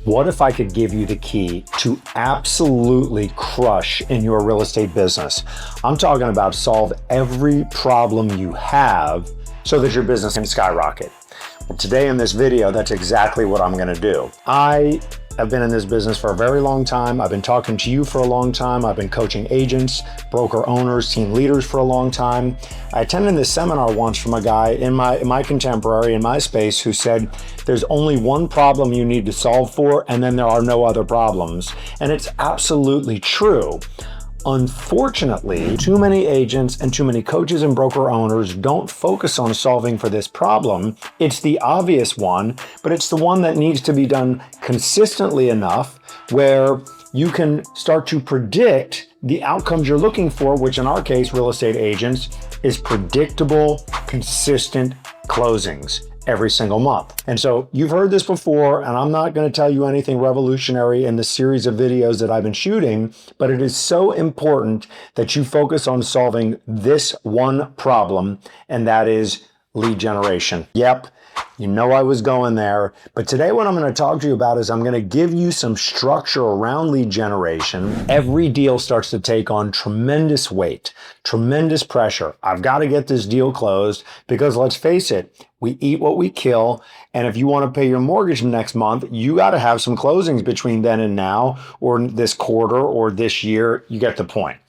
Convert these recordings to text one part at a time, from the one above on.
What if I could give you the key to absolutely crush in your real estate business? I'm talking about solve every problem you have so that your business can skyrocket. Well, today in this video, that's exactly what I'm going to do. I have been in this business for a very long time. I've been talking to you for a long time. I've been coaching agents, broker owners, team leaders for a long time. I attended this seminar once from a guy in my contemporary, in my space, who said, there's only one problem you need to solve for, and then there are no other problems. And it's absolutely true. Unfortunately, too many agents and too many coaches and broker owners don't focus on solving for this problem. It's the obvious one, but it's the one that needs to be done consistently enough where you can start to predict the outcomes you're looking for, which in our case, real estate agents, is predictable, consistent closings every single month. And so you've heard this before, and I'm not going to tell you anything revolutionary in the series of videos that I've been shooting, but it is so important that you focus on solving this one problem, and that is lead generation. Yep, you know I was going there, but today what I'm going to talk to you about is I'm going to give you some structure around lead generation. Every deal starts to take on tremendous weight, tremendous pressure. I've got to get this deal closed because let's face it, we eat what we kill. And if you want to pay your mortgage next month, you got to have some closings between then and now, or this quarter or this year. You get the point.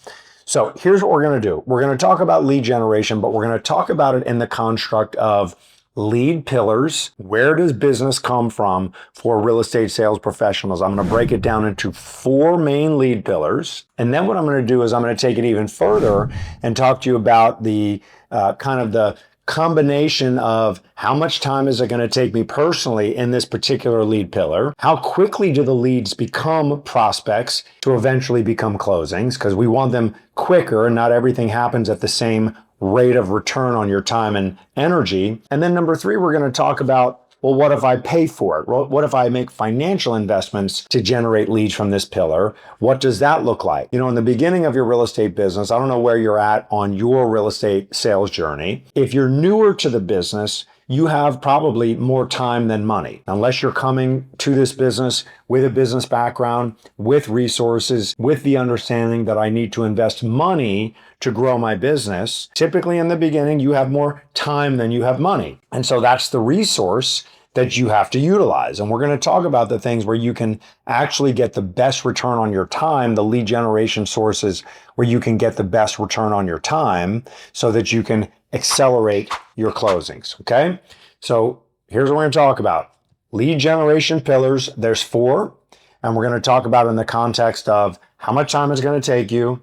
So here's what we're going to do. We're going to talk about lead generation, but we're going to talk about it in the construct of lead pillars. Where does business come from for real estate sales professionals? I'm going to break it down into 4 main lead pillars. And then what I'm going to do is I'm going to take it even further and talk to you about the kind of the combination of how much time is it going to take me personally in this particular lead pillar? How quickly do the leads become prospects to eventually become closings? Because we want them quicker and not everything happens at the same rate of return on your time and energy. And then number 3, we're going to talk about, well, what if I pay for it? What if I make financial investments to generate leads from this pillar? What does that look like? You know, in the beginning of your real estate business, I don't know where you're at on your real estate sales journey. If you're newer to the business, you have probably more time than money. Unless you're coming to this business with a business background, with resources, with the understanding that I need to invest money to grow my business. Typically in the beginning, you have more time than you have money. And so that's the resource that you have to utilize. And we're going to talk about the things where you can actually get the best return on your time, the lead generation sources where you can get the best return on your time so that you can accelerate your closings. Okay. So here's what we're going to talk about. Lead generation pillars. There's 4. And we're going to talk about in the context of how much time it's going to take you,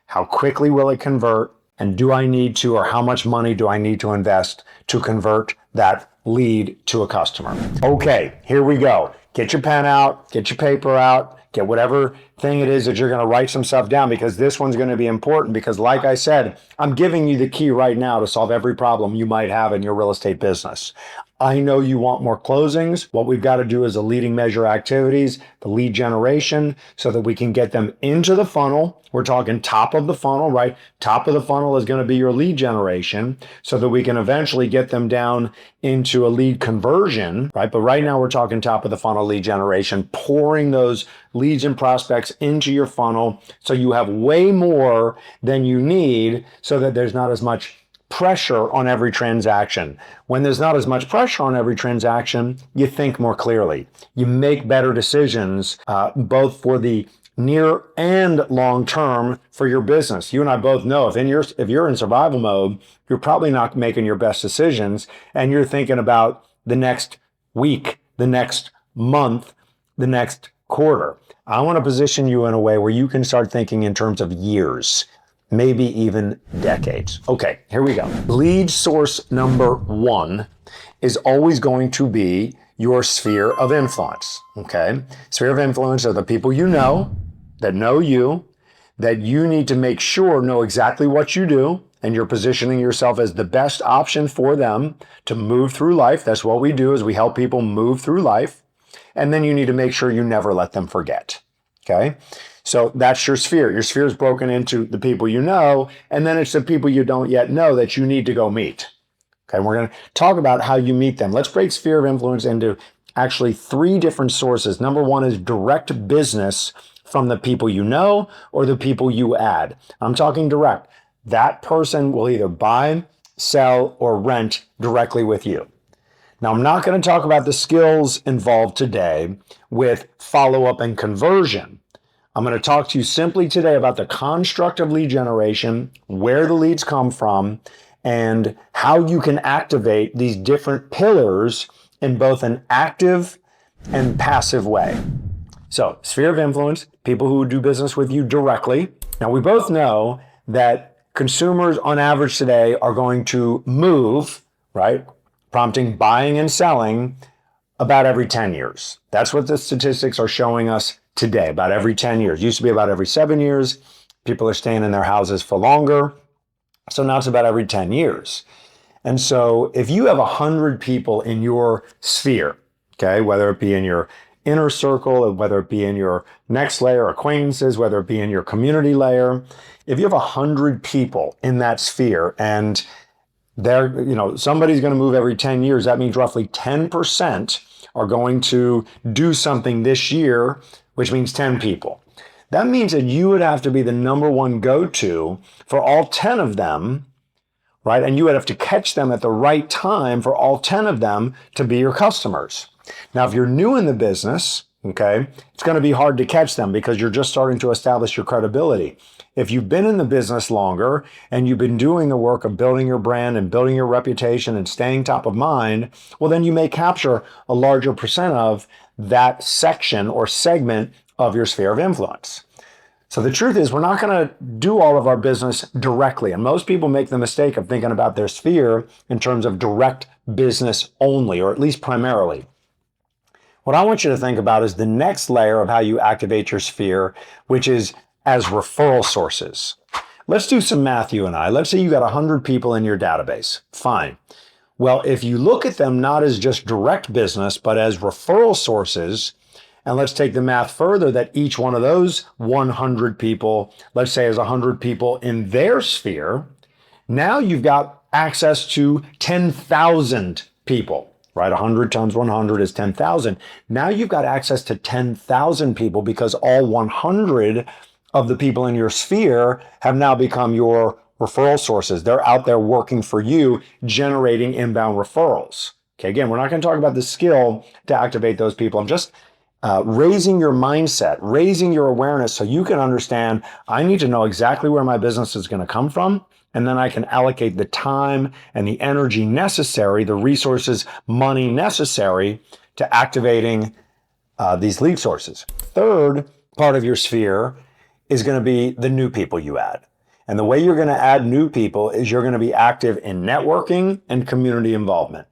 how quickly will it convert, and do I need to, or how much money do I need to invest to convert that lead to a customer? Okay, here we go. Get your pen out, get your paper out, get whatever thing it is that you're going to write some stuff down, because this one's going to be important, because like I said, I'm giving you the key right now to solve every problem you might have in your real estate business. I know you want more closings. What we've got to do is the leading measure activities, the lead generation, so that we can get them into the funnel. We're talking top of the funnel, right? Top of the funnel is going to be your lead generation so that we can eventually get them down into a lead conversion, right? But right now we're talking top of the funnel lead generation, pouring those leads and prospects into your funnel so you have way more than you need so that there's not as much pressure on every transaction. When there's not as much pressure on every transaction, you think more clearly. You make better decisions, both for the near and long term for your business. You and I both know if you're in survival mode, you're probably not making your best decisions, and you're thinking about the next week, the next month, the next quarter. I want to position you in a way where you can start thinking in terms of years, maybe even decades. Okay, here we go. Lead source number 1 is always going to be your sphere of influence, okay? Sphere of influence are the people you know, that know you, that you need to make sure know exactly what you do, and you're positioning yourself as the best option for them to move through life. That's what we do, is we help people move through life. And then you need to make sure you never let them forget, okay? So that's your sphere. Your sphere is broken into the people you know, and then it's the people you don't yet know that you need to go meet. Okay, we're going to talk about how you meet them. Let's break sphere of influence into actually three different sources. Number one is direct business from the people you know or the people you add. I'm talking direct. That person will either buy, sell, or rent directly with you. Now, I'm not going to talk about the skills involved today with follow-up and conversion. I'm going to talk to you simply today about the construct of lead generation, where the leads come from, and how you can activate these different pillars in both an active and passive way. So, sphere of influence, people who do business with you directly. Now, we both know that consumers on average today are going to move, right? Prompting buying and selling about every 10 years. That's what the statistics are showing us today, about every 10 years. Used to be about every 7 years. People are staying in their houses for longer. So now it's about every 10 years. And so if you have 100 people in your sphere, okay, whether it be in your inner circle, or whether it be in your next layer, acquaintances, whether it be in your community layer, if you have 100 people in that sphere and somebody's going to move every 10 years. That means roughly 10% are going to do something this year, which means 10 people. That means that you would have to be the number one go-to for all 10 of them, right? And you would have to catch them at the right time for all 10 of them to be your customers. Now, if you're new in the business, okay, it's going to be hard to catch them because you're just starting to establish your credibility. If you've been in the business longer and you've been doing the work of building your brand and building your reputation and staying top of mind, well, then you may capture a larger percent of that section or segment of your sphere of influence. So the truth is, we're not going to do all of our business directly. And most people make the mistake of thinking about their sphere in terms of direct business only, or at least primarily. What I want you to think about is the next layer of how you activate your sphere, which is as referral sources. Let's do some math, you and I. Let's say you got 100 people in your database. Fine. Well, if you look at them not as just direct business, but as referral sources, and let's take the math further that each one of those 100 people, let's say, is 100 people in their sphere, now you've got access to 10,000 people. Right? 100 times 100 is 10,000. Now you've got access to 10,000 people because all 100 of the people in your sphere have now become your referral sources. They're out there working for you, generating inbound referrals. Okay, again, we're not going to talk about the skill to activate those people. I'm just raising your mindset, raising your awareness so you can understand, I need to know exactly where my business is going to come from. And then I can allocate the time and the energy necessary, the resources, money necessary to activating these lead sources. Third part of your sphere is going to be the new people you add. And the way you're going to add new people is you're going to be active in networking and community involvement.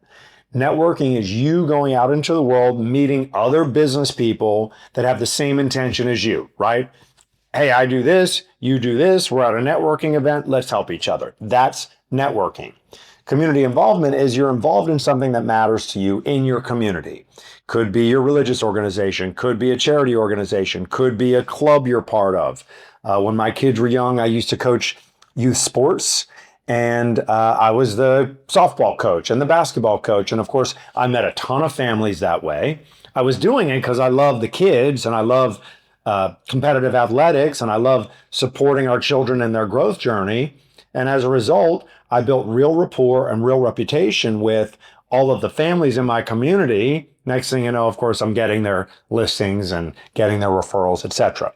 Networking is you going out into the world, meeting other business people that have the same intention as you, right? Hey, I do this, you do this, we're at a networking event, let's help each other. That's networking. Community involvement is you're involved in something that matters to you in your community. Could be your religious organization, could be a charity organization, could be a club you're part of. When my kids were young, I used to coach youth sports, and I was the softball coach and the basketball coach. And of course, I met a ton of families that way. I was doing it because I love the kids and I love competitive athletics, and I love supporting our children in their growth journey. And as a result, I built real rapport and real reputation with all of the families in my community. Next thing you know, of course, I'm getting their listings and getting their referrals, etc.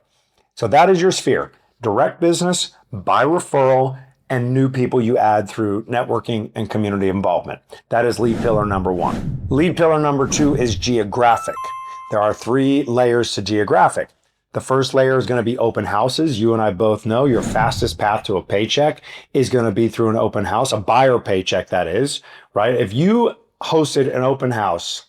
So that is your sphere: direct business, by referral, and new people you add through networking and community involvement. That is lead pillar number one. Lead pillar number two is geographic. There are 3 layers to geographic. The first layer is going to be open houses. You and I both know your fastest path to a paycheck is going to be through an open house, a buyer paycheck, that is, right? If you hosted an open house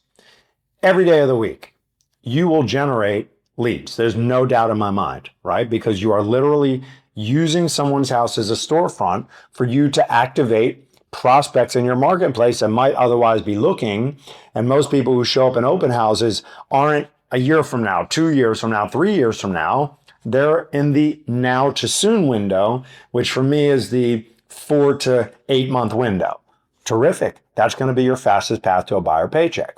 every day of the week, you will generate leads. There's no doubt in my mind, right? Because you are literally using someone's house as a storefront for you to activate prospects in your marketplace that might otherwise be looking. And most people who show up in open houses aren't a year from now, 2 years from now, 3 years from now. They're in the now to soon window, which for me is the 4 to 8 month window. Terrific. That's going to be your fastest path to a buyer paycheck.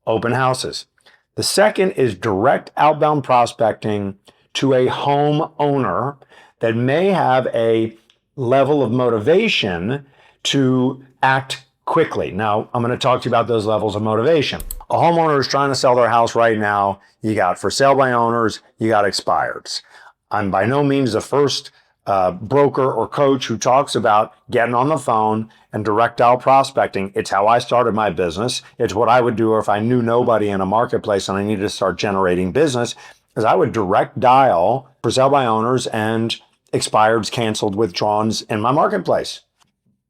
open houses. The second is direct outbound prospecting to a homeowner that may have a level of motivation to act quickly. Now, I'm going to talk to you about those levels of motivation. A homeowner is trying to sell their house right now. You got for sale by owners, you got expireds. I'm by no means the first broker or coach who talks about getting on the phone and direct dial prospecting. It's how I started my business. It's what I would do if I knew nobody in a marketplace and I needed to start generating business, is I would direct dial for sale by owners and expireds, canceled, withdrawns in my marketplace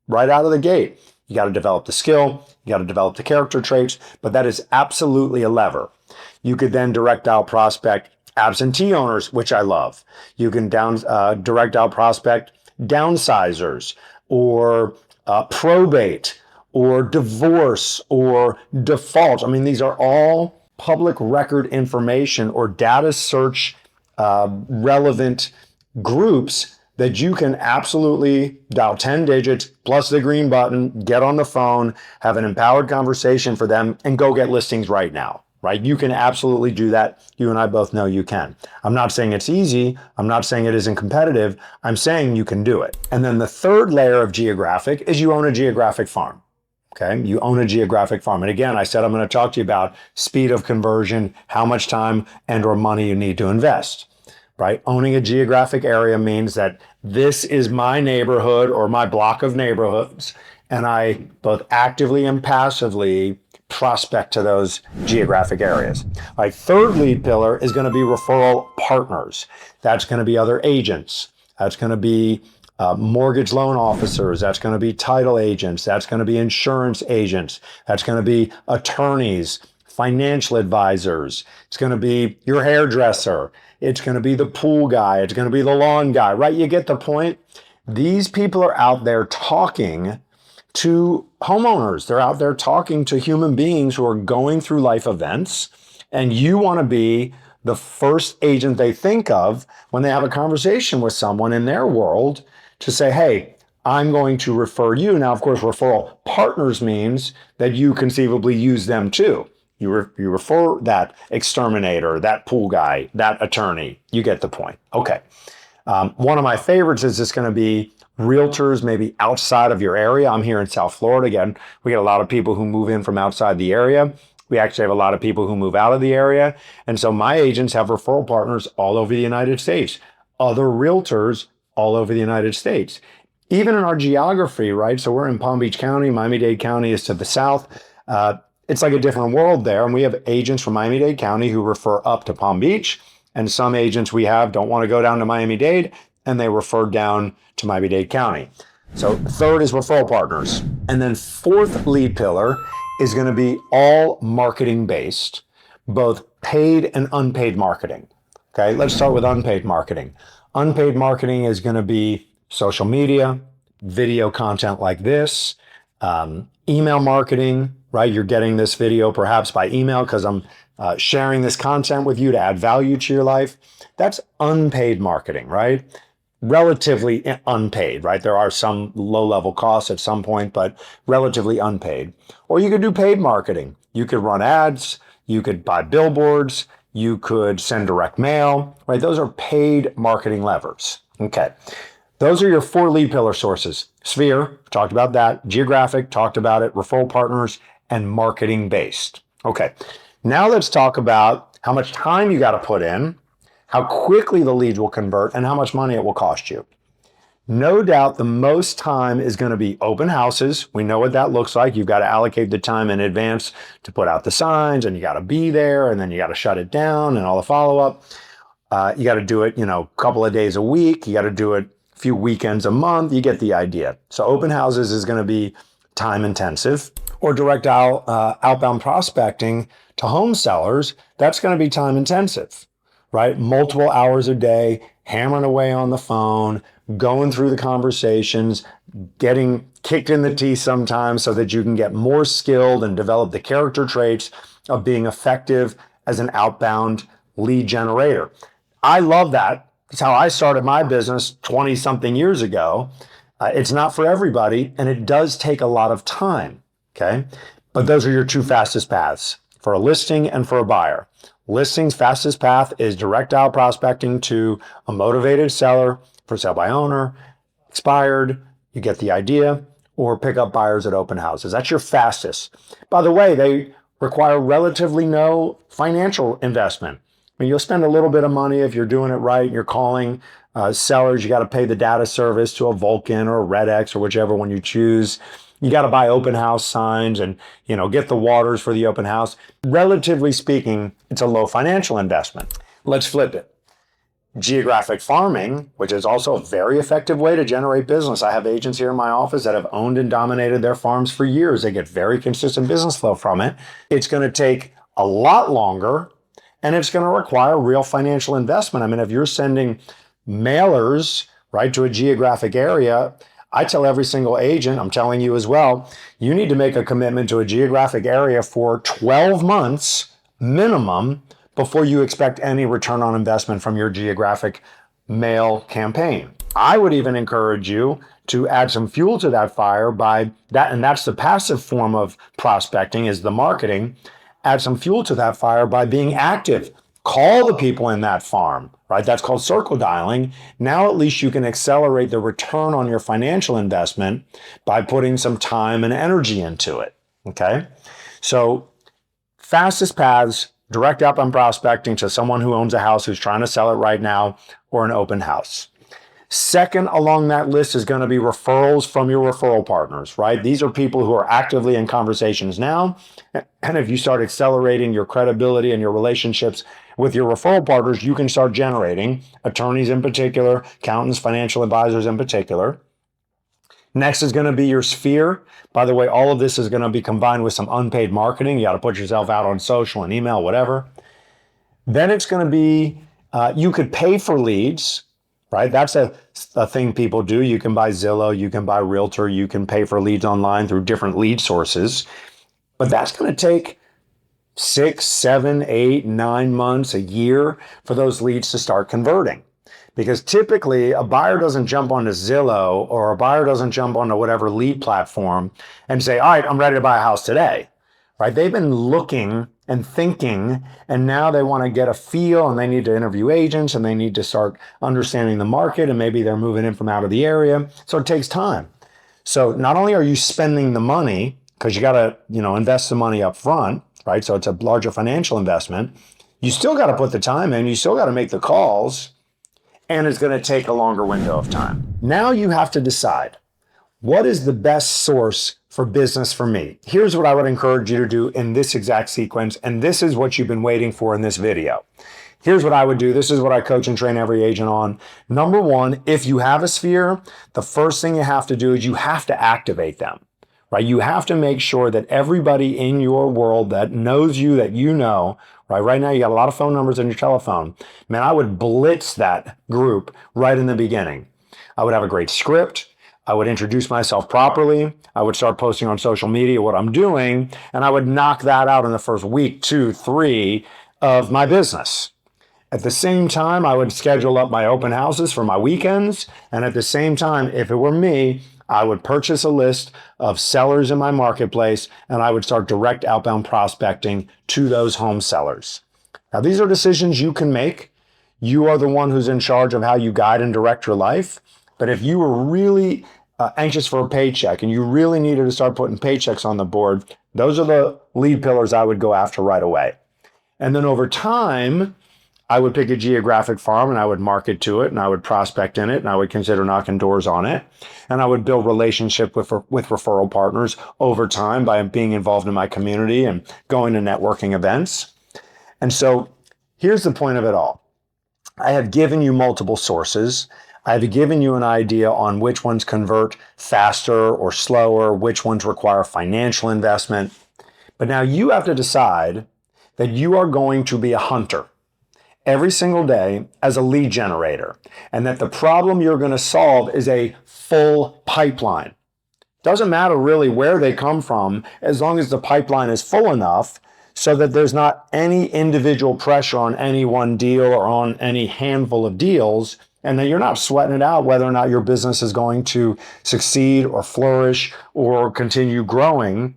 right out of the gate. You got to develop the skill, you got to develop the character traits, but that is absolutely a lever. You could then direct dial prospect absentee owners, which I love. You can direct dial prospect downsizers or probate or divorce or default. I mean, these are all public record information or data search relevant groups that you can absolutely dial 10 digits plus the green button, get on the phone, have an empowered conversation for them, and go get listings right now, right? You can absolutely do that. You and I both know you can. I'm not saying it's easy. I'm not saying it isn't competitive. I'm saying you can do it. And then the third layer of geographic is you own a geographic farm. Okay, you own a geographic farm. And again, I said I'm going to talk to you about speed of conversion, how much time and or money you need to invest. Right? Owning a geographic area means that this is my neighborhood or my block of neighborhoods, and I both actively and passively prospect to those geographic areas. My third lead pillar is going to be referral partners. That's going to be other agents. That's going to be mortgage loan officers. That's going to be title agents. That's going to be insurance agents. That's going to be attorneys, financial advisors. It's going to be your hairdresser. It's going to be the pool guy. It's going to be the lawn guy, right? You get the point. These people are out there talking to homeowners. They're out there talking to human beings who are going through life events. And you want to be the first agent they think of when they have a conversation with someone in their world to say, hey, I'm going to refer you. Now, of course, referral partners means that you conceivably use them too. You refer that exterminator, that pool guy, that attorney. You get the point. Okay. One of my favorites is just going to be realtors maybe outside of your area. I'm here in South Florida. Again, we get a lot of people who move in from outside the area. We actually have a lot of people who move out of the area. And so my agents have referral partners all over the United States, other realtors all over the United States. Even in our geography, right? So we're in Palm Beach County. Miami-Dade County is to the south. It's like a different world there. And we have agents from Miami-Dade County who refer up to Palm Beach. And some agents we have don't want to go down to Miami-Dade and they refer down to Miami-Dade County. So third is referral partners. And then fourth lead pillar is going to be all marketing based, both paid and unpaid marketing. Okay, let's start with unpaid marketing. Unpaid marketing is going to be social media, video content like this, email marketing, right? You're getting this video perhaps by email because I'm sharing this content with you to add value to your life. That's unpaid marketing, right? Relatively unpaid, right? There are some low-level costs at some point, but relatively unpaid. Or you could do paid marketing. You could run ads. You could buy billboards. You could send direct mail, right? Those are paid marketing levers. Okay. Those are your four lead pillar sources. Sphere, talked about that. Geographic, talked about it. Referral partners, and marketing based. Okay. Now let's talk about how much time you got to put in, how quickly the leads will convert, and how much money it will cost you. No doubt the most time is going to be open houses. We know what that looks like. You've got to allocate the time in advance to put out the signs, and you got to be there, and then you got to shut it down and all the follow-up. You got to do it, a couple of days a week. You got to do it a few weekends a month. You get the idea. So open houses is going to be time intensive. Or direct outbound prospecting to home sellers, that's going to be time intensive, right? Multiple hours a day, hammering away on the phone, going through the conversations, getting kicked in the teeth sometimes so that you can get more skilled and develop the character traits of being effective as an outbound lead generator. I love that. It's how I started my business 20 something years ago. It's not for everybody, and it does take a lot of time. Okay. But those are your two fastest paths. for a listing and for a buyer. Listings fastest path is direct out prospecting to a motivated seller for sale by owner, expired, you get the idea, or pick up buyers at open houses. That's your fastest. By the way, they require relatively no financial investment. I mean, you'll spend a little bit of money if you're doing it right. You're calling sellers. You got to pay the data service to a Vulcan or a RedX or whichever one you choose. You got to buy open house signs and, get the waters for the open house. Relatively speaking, it's a low financial investment. Let's flip it. Geographic farming, which is also a very effective way to generate business. I have agents here in my office that have owned and dominated their farms for years. They get very consistent business flow from it. It's going to take a lot longer, and it's going to require real financial investment. I mean, if you're sending mailers, right, to a geographic area, I tell every single agent, I'm telling you as well, you need to make a commitment to a geographic area for 12 months minimum before you expect any return on investment from your geographic mail campaign. I would even encourage you to add some fuel to that fire by that, and that's the passive form of prospecting, is the marketing. Add some fuel to that fire by being active. Call the people in that farm, right? That's called circle dialing. Now at least you can accelerate the return on your financial investment by putting some time and energy into it, okay? So fastest paths, direct outbound prospecting to someone who owns a house who's trying to sell it right now, or an open house. Second along that list is going to be referrals from your referral partners, right? These are people who are actively in conversations now. And if you start accelerating your credibility and your relationships with your referral partners, you can start generating attorneys in particular, accountants, financial advisors in particular. Next is going to be your sphere. By the way, all of this is going to be combined with some unpaid marketing. You got to put yourself out on social and email, whatever. Then it's going to be, you could pay for leads, right? That's a thing people do. You can buy Zillow, you can buy Realtor, you can pay for leads online through different lead sources. But that's going to take 6, 7, 8, 9 months, a year for those leads to start converting. Because typically a buyer doesn't jump onto Zillow or a buyer doesn't jump onto whatever lead platform and say, all right, I'm ready to buy a house today, right? They've been looking and thinking, and now they want to get a feel, and they need to interview agents, and they need to start understanding the market, and maybe they're moving in from out of the area. So it takes time. So not only are you spending the money, because you got to, invest the money up front, right? So it's a larger financial investment. You still got to put the time in. You still got to make the calls. And it's going to take a longer window of time. Now you have to decide, what is the best source for business for me? Here's what I would encourage you to do in this exact sequence, and this is what you've been waiting for in this video. Here's what I would do. This is what I coach and train every agent on. Number one, if you have a sphere, the first thing you have to do is you have to activate them, right? You have to make sure that everybody in your world that knows you, that you know, right now, you got a lot of phone numbers on your telephone. Man, I would blitz that group right in the beginning. I would have a great script. I would introduce myself properly. I would start posting on social media what I'm doing, and I would knock that out in the first week, 2, 3 of my business. At the same time, I would schedule up my open houses for my weekends. And at the same time, if it were me, I would purchase a list of sellers in my marketplace, and I would start direct outbound prospecting to those home sellers. Now, these are decisions you can make. You are the one who's in charge of how you guide and direct your life. But if you were really anxious for a paycheck and you really needed to start putting paychecks on the board, those are the lead pillars I would go after right away. And then over time, I would pick a geographic farm and I would market to it and I would prospect in it and I would consider knocking doors on it. And I would build relationship with referral partners over time by being involved in my community and going to networking events. And so here's the point of it all. I have given you multiple sources. I've given you an idea on which ones convert faster or slower, which ones require financial investment. But now you have to decide that you are going to be a hunter every single day as a lead generator, and that the problem you're going to solve is a full pipeline. Doesn't matter really where they come from, as long as the pipeline is full enough so that there's not any individual pressure on any one deal or on any handful of deals, and that you're not sweating it out whether or not your business is going to succeed or flourish or continue growing.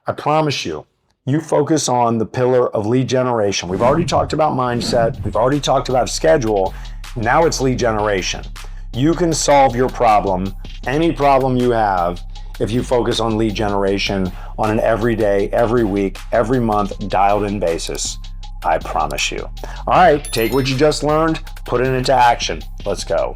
I promise you, You focus on the pillar of lead generation. We've already talked about mindset. We've already talked about schedule. Now it's lead generation. You can solve your problem, any problem you have, if you focus on lead generation on an every day, every week, every month, dialed in basis. I promise you. All right, take what you just learned, put it into action. Let's go.